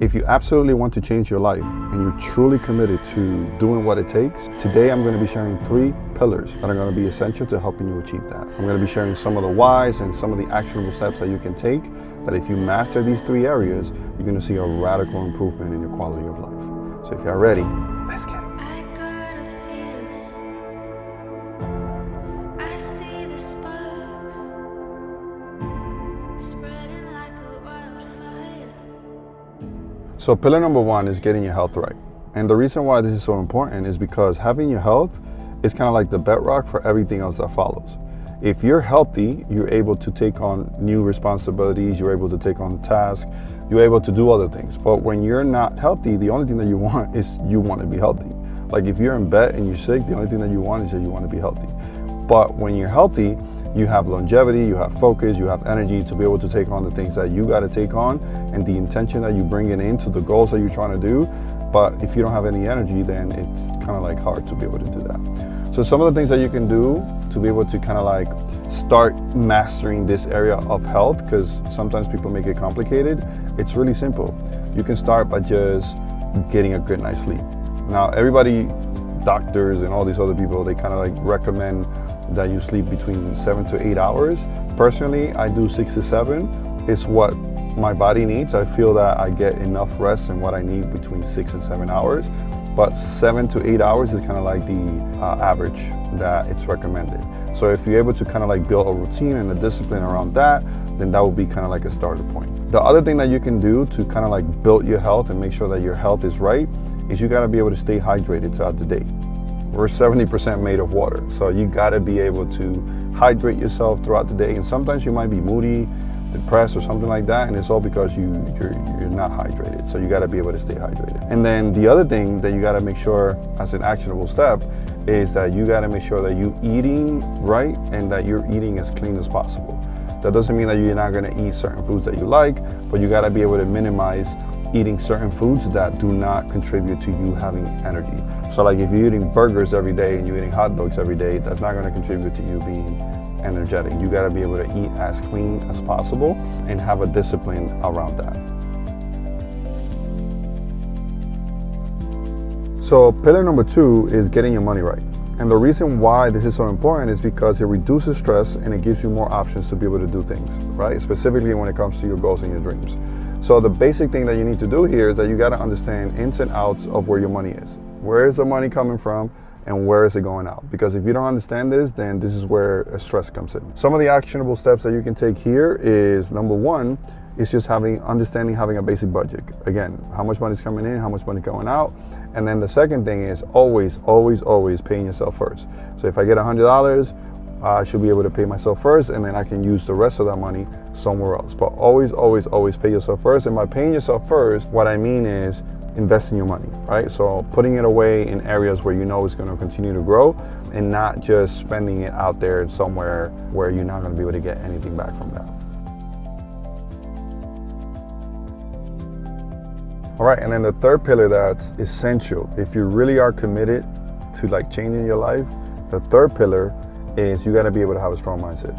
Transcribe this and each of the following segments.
If you absolutely want to change your life and you're truly committed to doing what it takes, today I'm going to be sharing 3 pillars that are going to be essential to helping you achieve that. I'm going to be sharing some of the whys and some of the actionable steps that you can take, that if you master these 3 areas, you're going to see a radical improvement in your quality of life. So if you're ready, let's get it. So pillar number 1 is getting your health right. And the reason why this is so important is because having your health is kind of like the bedrock for everything else that follows. If you're healthy, you're able to take on new responsibilities, you're able to take on tasks, you're able to do other things. But when you're not healthy, the only thing that you want is you want to be healthy. Like if you're in bed and you're sick, the only thing that you want is that you want to be healthy. But when you're healthy, you have longevity, you have focus, you have energy to be able to take on the things that you got to take on and the intention that you bring it into the goals that you're trying to do. But if you don't have any energy, then it's kind of like hard to be able to do that. So some of the things that you can do to be able to kind of like start mastering this area of health, because sometimes people make it complicated, it's really simple. You can start by just getting a good night's sleep. Now, everybody, doctors and all these other people, they kind of like recommend that you sleep between 7 to 8 hours. Personally, I do 6 to 7. It's what my body needs. I feel that I get enough rest and what I need between 6 and 7 hours. But 7 to 8 hours is kind of like the average that it's recommended. So if you're able to kind of like build a routine and a discipline around that, then that would be kind of like a starter point. The other thing that you can do to kind of like build your health and make sure that your health is right is you got to be able to stay hydrated throughout the day. We're 70% made of water, so you gotta be able to hydrate yourself throughout the day. And sometimes you might be moody, depressed, or something like that, and it's all because you're not hydrated. So you gotta be able to stay hydrated. And then the other thing that you gotta make sure as an actionable step is that you gotta make sure that you're eating right and that you're eating as clean as possible. That doesn't mean that you're not gonna eat certain foods that you like, but you gotta be able to minimize eating certain foods that do not contribute to you having energy. So like if you're eating burgers every day and you're eating hot dogs every day, that's not gonna contribute to you being energetic. You gotta be able to eat as clean as possible and have a discipline around that. So pillar number 2 is getting your money right. And the reason why this is so important is because it reduces stress and it gives you more options to be able to do things, right? Specifically when it comes to your goals and your dreams. So the basic thing that you need to do here is that you got to understand ins and outs of where your money is. Where is the money coming from and where is it going out? Because if you don't understand this, then this is where stress comes in. Some of the actionable steps that you can take here is, number 1 is just having a basic budget. Again, how much money is coming in, how much money going out. And then the second thing is always paying yourself first. So if I get $100, I should be able to pay myself first, and then I can use the rest of that money somewhere else. But always pay yourself first. And by paying yourself first, what I mean is investing your money, right? So putting it away in areas where you know it's going to continue to grow, and not just spending it out there somewhere where you're not going to be able to get anything back from that. All right, and then the third pillar that's essential, if you really are committed to like changing your life, the third pillar is you got to be able to have a strong mindset.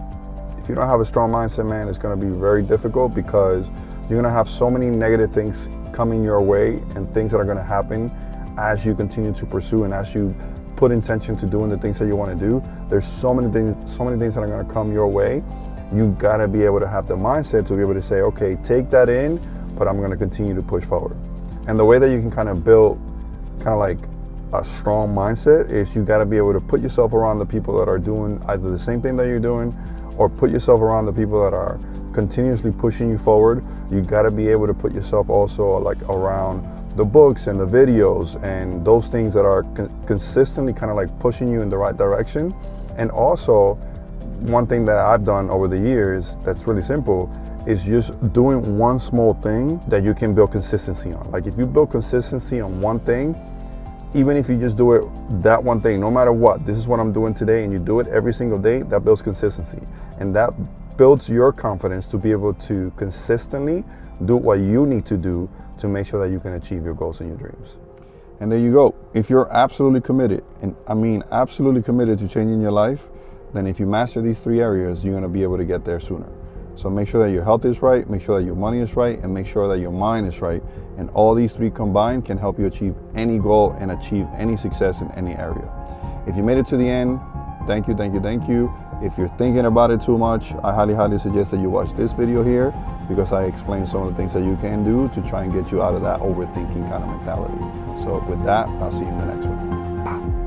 If you don't have a strong mindset, man, it's going to be very difficult, because you're going to have so many negative things coming your way and things that are going to happen as you continue to pursue and as you put intention to doing the things that you want to do. There's so many things that are going to come your way. You got to be able to have the mindset to be able to say, okay, take that in, but I'm going to continue to push forward. And the way that you can kind of build kind of like a strong mindset is you got to be able to put yourself around the people that are doing either the same thing that you're doing, or put yourself around the people that are continuously pushing you forward. You got to be able to put yourself also like around the books and the videos and those things that are consistently kind of like pushing you in the right direction. And also, one thing that I've done over the years that's really simple is just doing one small thing that you can build consistency on. Like if you build consistency on one thing, even if you just do it, that one thing, no matter what, this is what I'm doing today, and you do it every single day, that builds consistency. And that builds your confidence to be able to consistently do what you need to do to make sure that you can achieve your goals and your dreams. And there you go. If you're absolutely committed, and I mean absolutely committed to changing your life, then if you master these 3 areas, you're going to be able to get there sooner. So make sure that your health is right, make sure that your money is right, and make sure that your mind is right. And all these three combined can help you achieve any goal and achieve any success in any area. If you made it to the end, thank you, thank you, thank you. If you're thinking about it too much, I highly suggest that you watch this video here, because I explain some of the things that you can do to try and get you out of that overthinking kind of mentality. So with that, I'll see you in the next one. Bye.